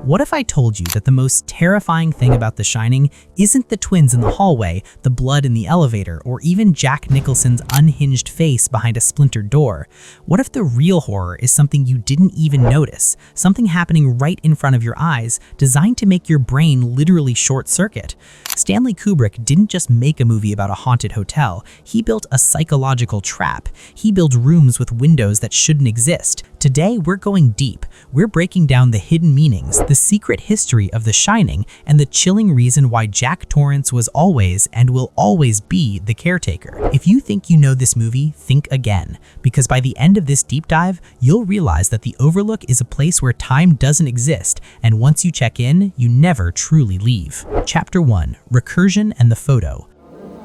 What if I told you that the most terrifying thing about The Shining isn't the twins in the hallway, the blood in the elevator, or even Jack Nicholson's unhinged face behind a splintered door? What if the real horror is something you didn't even notice, something happening right in front of your eyes, designed to make your brain literally short-circuit? Stanley Kubrick didn't just make a movie about a haunted hotel, he built a psychological trap. He built rooms with windows that shouldn't exist. Today, we're going deep. We're breaking down the hidden meanings, the secret history of The Shining, and the chilling reason why Jack Torrance was always and will always be the caretaker. If you think you know this movie, think again, because by the end of this deep dive, you'll realize that the Overlook is a place where time doesn't exist, and once you check in, you never truly leave. Chapter 1: Recursion and the Photo.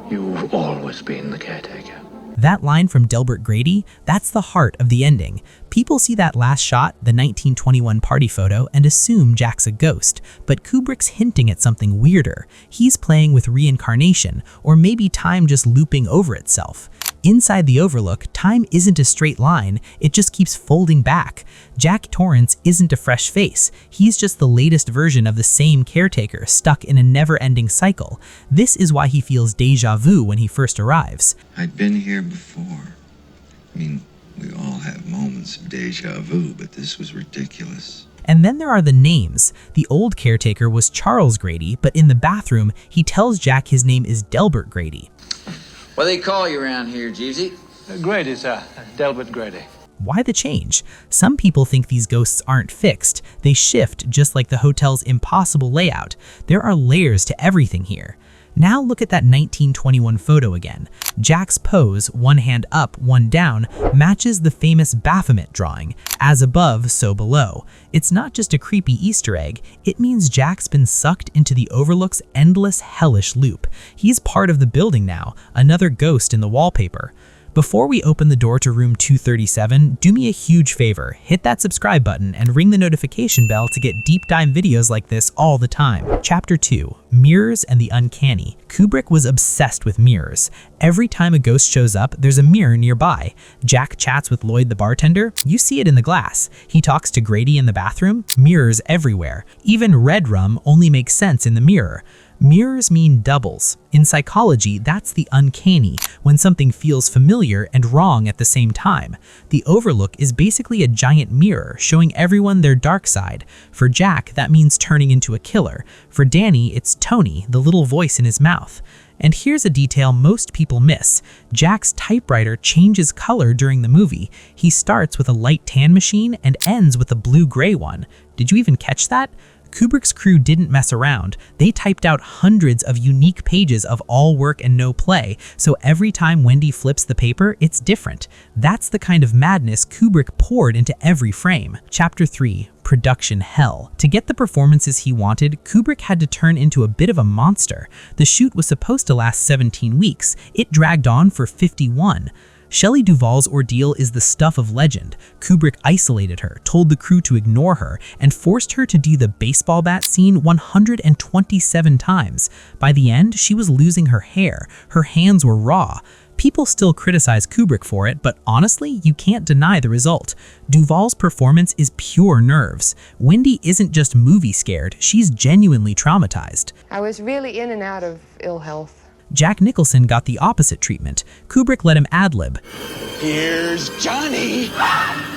You've always been the caretaker. That line from Delbert Grady, that's the heart of the ending. People see that last shot, the 1921 party photo, and assume Jack's a ghost, but Kubrick's hinting at something weirder. He's playing with reincarnation, or maybe time just looping over itself. Inside the Overlook, time isn't a straight line, it just keeps folding back. Jack Torrance isn't a fresh face, he's just the latest version of the same caretaker stuck in a never-ending cycle. This is why he feels déjà vu when he first arrives. I'd been here before. I mean, we all have moments of déjà vu, but this was ridiculous. And then there are the names. The old caretaker was Charles Grady, but in the bathroom, he tells Jack his name is Delbert Grady. What do they call you around here, Jeevesy? Grady, sir. Delbert Grady. Why the change? Some people think these ghosts aren't fixed. They shift just like the hotel's impossible layout. There are layers to everything here. Now look at that 1921 photo again. Jack's pose, one hand up, one down, matches the famous Baphomet drawing, as above, so below. It's not just a creepy Easter egg, it means Jack's been sucked into the Overlook's endless hellish loop. He's part of the building now, another ghost in the wallpaper. Before we open the door to room 237, do me a huge favor, hit that subscribe button and ring the notification bell to get deep dive videos like this all the time. Chapter 2: Mirrors and the Uncanny. Kubrick was obsessed with mirrors. Every time a ghost shows up, there's a mirror nearby. Jack chats with Lloyd the bartender, you see it in the glass. He talks to Grady in the bathroom, mirrors everywhere. Even red rum only makes sense in the mirror. Mirrors mean doubles. In psychology, that's the uncanny, when something feels familiar and wrong at the same time. The Overlook is basically a giant mirror showing everyone their dark side. For Jack, that means turning into a killer. For Danny, it's Tony, the little voice in his mouth. And here's a detail most people miss. Jack's typewriter changes color during the movie. He starts with a light tan machine and ends with a blue-gray one. Did you even catch that? Kubrick's crew didn't mess around. They typed out hundreds of unique pages of all work and no play, so every time Wendy flips the paper, it's different. That's the kind of madness Kubrick poured into every frame. Chapter 3: Production Hell. To get the performances he wanted, Kubrick had to turn into a bit of a monster. The shoot was supposed to last 17 weeks. It dragged on for 51. Shelley Duvall's ordeal is the stuff of legend. Kubrick isolated her, told the crew to ignore her, and forced her to do the baseball bat scene 127 times. By the end, she was losing her hair. Her hands were raw. People still criticize Kubrick for it, but honestly, you can't deny the result. Duvall's performance is pure nerves. Wendy isn't just movie scared, she's genuinely traumatized. I was really in and out of ill health. Jack Nicholson got the opposite treatment. Kubrick let him ad-lib. Here's Johnny!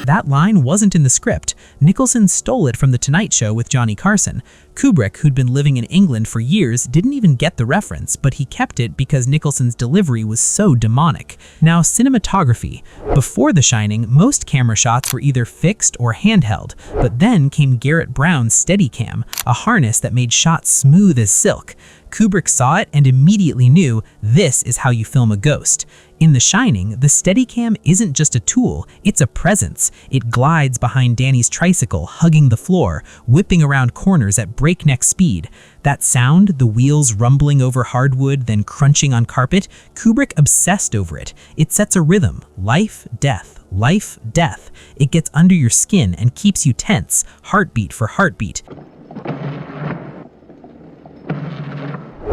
That line wasn't in the script. Nicholson stole it from The Tonight Show with Johnny Carson. Kubrick, who'd been living in England for years, didn't even get the reference, but he kept it because Nicholson's delivery was so demonic. Now, cinematography. Before The Shining, most camera shots were either fixed or handheld, but then came Garrett Brown's Steadicam, a harness that made shots smooth as silk. Kubrick saw it and immediately knew this is how you film a ghost. In The Shining, the Steadicam isn't just a tool, it's a presence. It glides behind Danny's tricycle, hugging the floor, whipping around corners at breakneck speed. That sound, the wheels rumbling over hardwood, then crunching on carpet, Kubrick obsessed over it. It sets a rhythm, life, death, life, death. It gets under your skin and keeps you tense, heartbeat for heartbeat.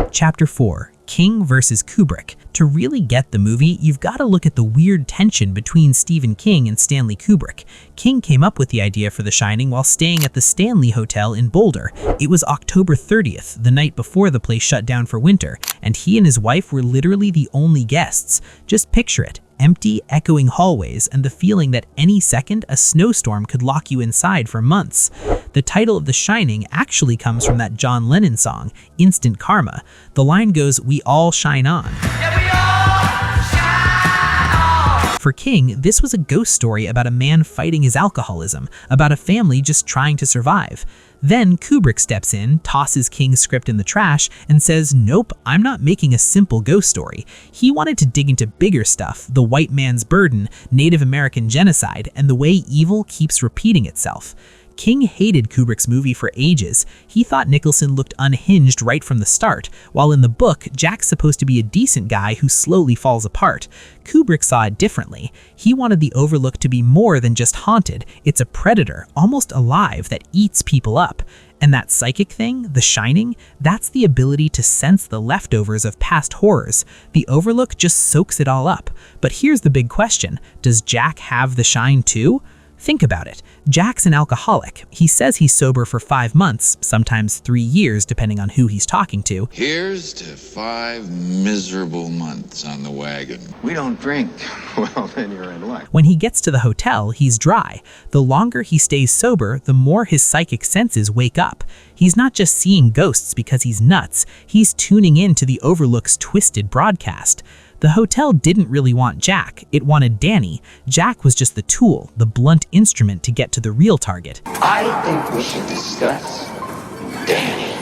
Chapter 4: King versus Kubrick. To really get the movie, you've got to look at the weird tension between Stephen King and Stanley Kubrick. King came up with the idea for The Shining while staying at the Stanley Hotel in Boulder. It was October 30th, the night before the place shut down for winter, and he and his wife were literally the only guests. Just picture it. Empty, echoing hallways, and the feeling that any second a snowstorm could lock you inside for months. The title of The Shining actually comes from that John Lennon song, Instant Karma. The line goes, "We all shine on." For King, this was a ghost story about a man fighting his alcoholism, about a family just trying to survive. Then Kubrick steps in, tosses King's script in the trash, and says, nope, I'm not making a simple ghost story. He wanted to dig into bigger stuff, the white man's burden, Native American genocide, and the way evil keeps repeating itself. King hated Kubrick's movie for ages. He thought Nicholson looked unhinged right from the start, while in the book, Jack's supposed to be a decent guy who slowly falls apart. Kubrick saw it differently. He wanted the Overlook to be more than just haunted. It's a predator, almost alive, that eats people up. And that psychic thing, The Shining, that's the ability to sense the leftovers of past horrors. The Overlook just soaks it all up. But here's the big question. Does Jack have the shine too? Think about it. Jack's an alcoholic. He says he's sober for 5 months, sometimes 3 years depending on who he's talking to. Here's to 5 miserable months on the wagon. We don't drink. Well, then you're in luck. When he gets to the hotel, he's dry. The longer he stays sober, the more his psychic senses wake up. He's not just seeing ghosts because he's nuts. He's tuning in to the Overlook's twisted broadcast. The hotel didn't really want Jack, it wanted Danny. Jack was just the tool, the blunt instrument to get to the real target. I think we should discuss Danny.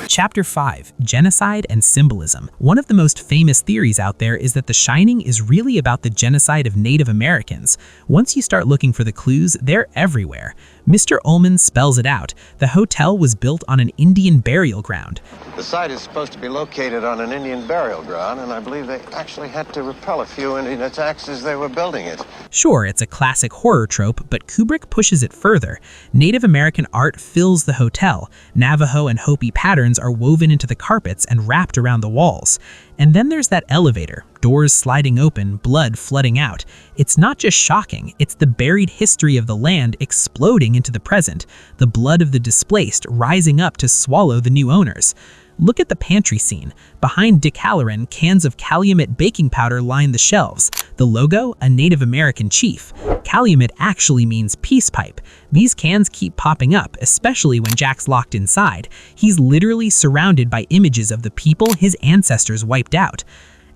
Chapter 5, Genocide and Symbolism. One of the most famous theories out there is that The Shining is really about the genocide of Native Americans. Once you start looking for the clues, they're everywhere. Mr. Ullman spells it out. The hotel was built on an Indian burial ground. The site is supposed to be located on an Indian burial ground, and I believe they actually had to repel a few Indian attacks as they were building it. Sure, it's a classic horror trope, but Kubrick pushes it further. Native American art fills the hotel. Navajo and Hopi patterns are woven into the carpets and wrapped around the walls. And then there's that elevator, doors sliding open, blood flooding out. It's not just shocking, it's the buried history of the land exploding into the present, the blood of the displaced rising up to swallow the new owners. Look at the pantry scene. Behind Dick Halloran, cans of Calumet baking powder line the shelves. The logo, a Native American chief. Calumet actually means peace pipe. These cans keep popping up, especially when Jack's locked inside. He's literally surrounded by images of the people his ancestors wiped out.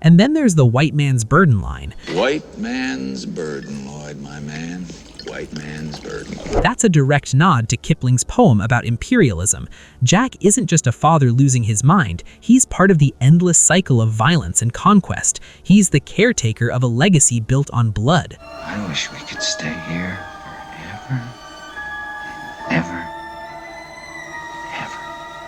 And then there's the white man's burden line. White man's burden, Lloyd, my man. White man's burden. That's a direct nod to Kipling's poem about imperialism. Jack isn't just a father losing his mind, he's part of the endless cycle of violence and conquest. He's the caretaker of a legacy built on blood. I wish we could stay here forever. Ever.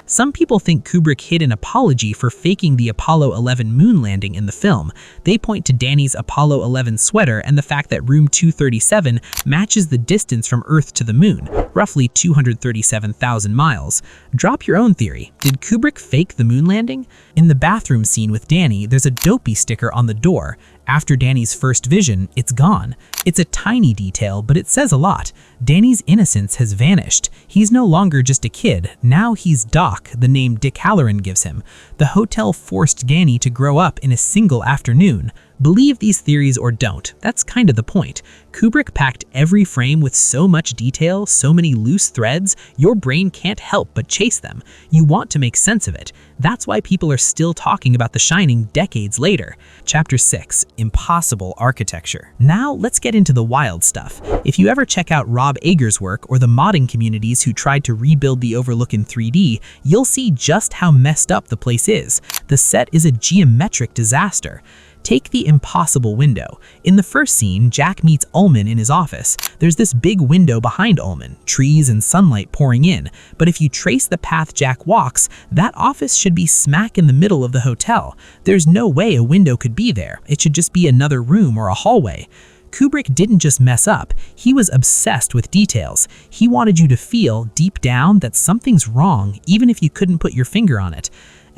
Some people think Kubrick hid an apology for faking the Apollo 11 moon landing in the film. They point to Danny's Apollo 11 sweater and the fact that room 237 matches the distance from Earth to the moon, roughly 237,000 miles. Drop your own theory. Did Kubrick fake the moon landing? In the bathroom scene with Danny, there's a dopey sticker on the door. After Danny's first vision, it's gone. It's a tiny detail, but it says a lot. Danny's innocence has vanished. He's no longer just a kid. Now he's Doc, the name Dick Halloran gives him. The hotel forced Danny to grow up in a single afternoon. Believe these theories or don't, that's kind of the point. Kubrick packed every frame with so much detail, so many loose threads, your brain can't help but chase them. You want to make sense of it. That's why people are still talking about The Shining decades later. Chapter 6, Impossible Architecture. Now let's get into the wild stuff. If you ever check out Rob Eger's work or the modding communities who tried to rebuild the Overlook in 3D, you'll see just how messed up the place is. The set is a geometric disaster. Take the impossible window. In the first scene, Jack meets Ullman in his office. There's this big window behind Ullman, trees and sunlight pouring in. But if you trace the path Jack walks, that office should be smack in the middle of the hotel. There's no way a window could be there. It should just be another room or a hallway. Kubrick didn't just mess up, he was obsessed with details. He wanted you to feel, deep down, that something's wrong, even if you couldn't put your finger on it.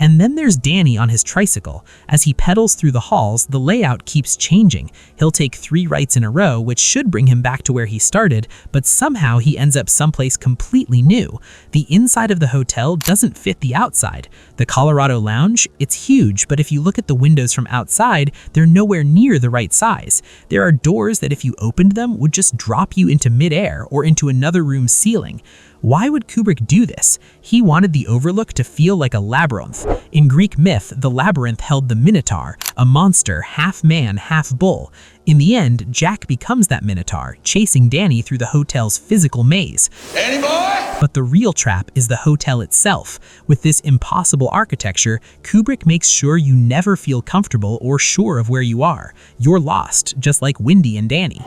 And then there's Danny on his tricycle. As he pedals through the halls, the layout keeps changing. He'll take 3 rights in a row, which should bring him back to where he started, but somehow he ends up someplace completely new. The inside of the hotel doesn't fit the outside. The Colorado Lounge, it's huge, but if you look at the windows from outside, they're nowhere near the right size. There are doors that if you opened them would just drop you into midair or into another room's ceiling. Why would Kubrick do this? He wanted the Overlook to feel like a labyrinth. In Greek myth, the labyrinth held the Minotaur, a monster half man, half bull. In the end, Jack becomes that Minotaur, chasing Danny through the hotel's physical maze. Danny boy! But the real trap is the hotel itself. With this impossible architecture, Kubrick makes sure you never feel comfortable or sure of where you are. You're lost, just like Wendy and Danny.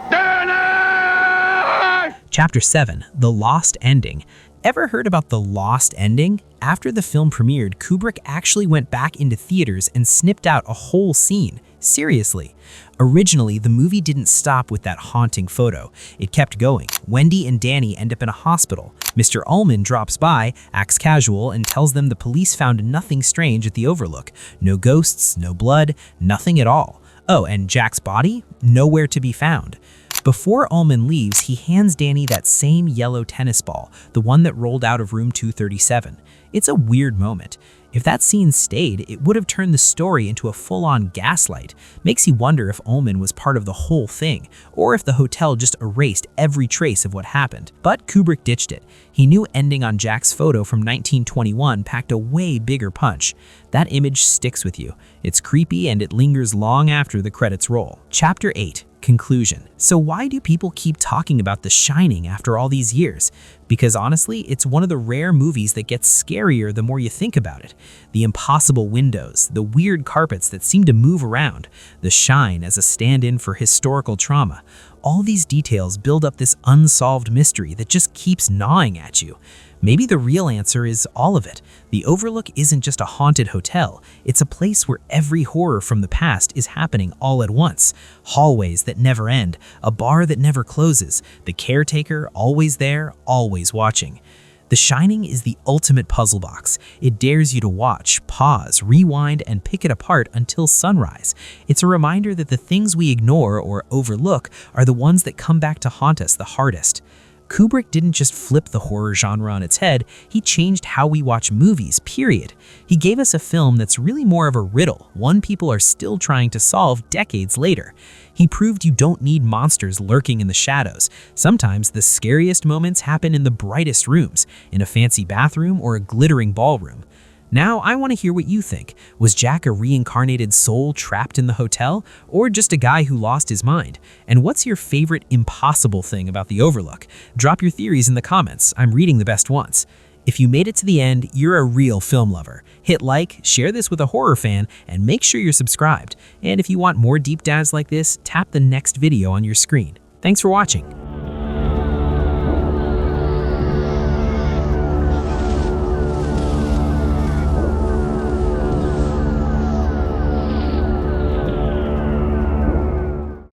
Chapter 7, The Lost Ending. Ever heard about the lost ending? After the film premiered, Kubrick actually went back into theaters and snipped out a whole scene. Seriously. Originally, the movie didn't stop with that haunting photo. It kept going. Wendy and Danny end up in a hospital. Mr. Ullman drops by, acts casual, and tells them the police found nothing strange at the Overlook. No ghosts, no blood, nothing at all. Oh, and Jack's body? Nowhere to be found. Before Ullman leaves, he hands Danny that same yellow tennis ball, the one that rolled out of room 237. It's a weird moment. If that scene stayed, it would have turned the story into a full-on gaslight. Makes you wonder if Ullman was part of the whole thing, or if the hotel just erased every trace of what happened. But Kubrick ditched it. He knew ending on Jack's photo from 1921 packed a way bigger punch. That image sticks with you. It's creepy and it lingers long after the credits roll. Chapter 8. Conclusion. So why do people keep talking about The Shining after all these years? Because honestly, it's one of the rare movies that gets scarier the more you think about it. The impossible windows, the weird carpets that seem to move around, the shine as a stand-in for historical trauma. All these details build up this unsolved mystery that just keeps gnawing at you. Maybe the real answer is all of it. The Overlook isn't just a haunted hotel. It's a place where every horror from the past is happening all at once. Hallways that never end, a bar that never closes, the caretaker always there, always watching. The Shining is the ultimate puzzle box. It dares you to watch, pause, rewind, and pick it apart until sunrise. It's a reminder that the things we ignore or overlook are the ones that come back to haunt us the hardest. Kubrick didn't just flip the horror genre on its head, he changed how we watch movies, period. He gave us a film that's really more of a riddle, one people are still trying to solve decades later. He proved you don't need monsters lurking in the shadows. Sometimes the scariest moments happen in the brightest rooms, in a fancy bathroom or a glittering ballroom. Now, I want to hear what you think. Was Jack a reincarnated soul trapped in the hotel, or just a guy who lost his mind? And what's your favorite impossible thing about the Overlook? Drop your theories in the comments. I'm reading the best ones. If you made it to the end, you're a real film lover. Hit like, share this with a horror fan, and make sure you're subscribed. And if you want more deep dives like this, tap the next video on your screen. Thanks for watching.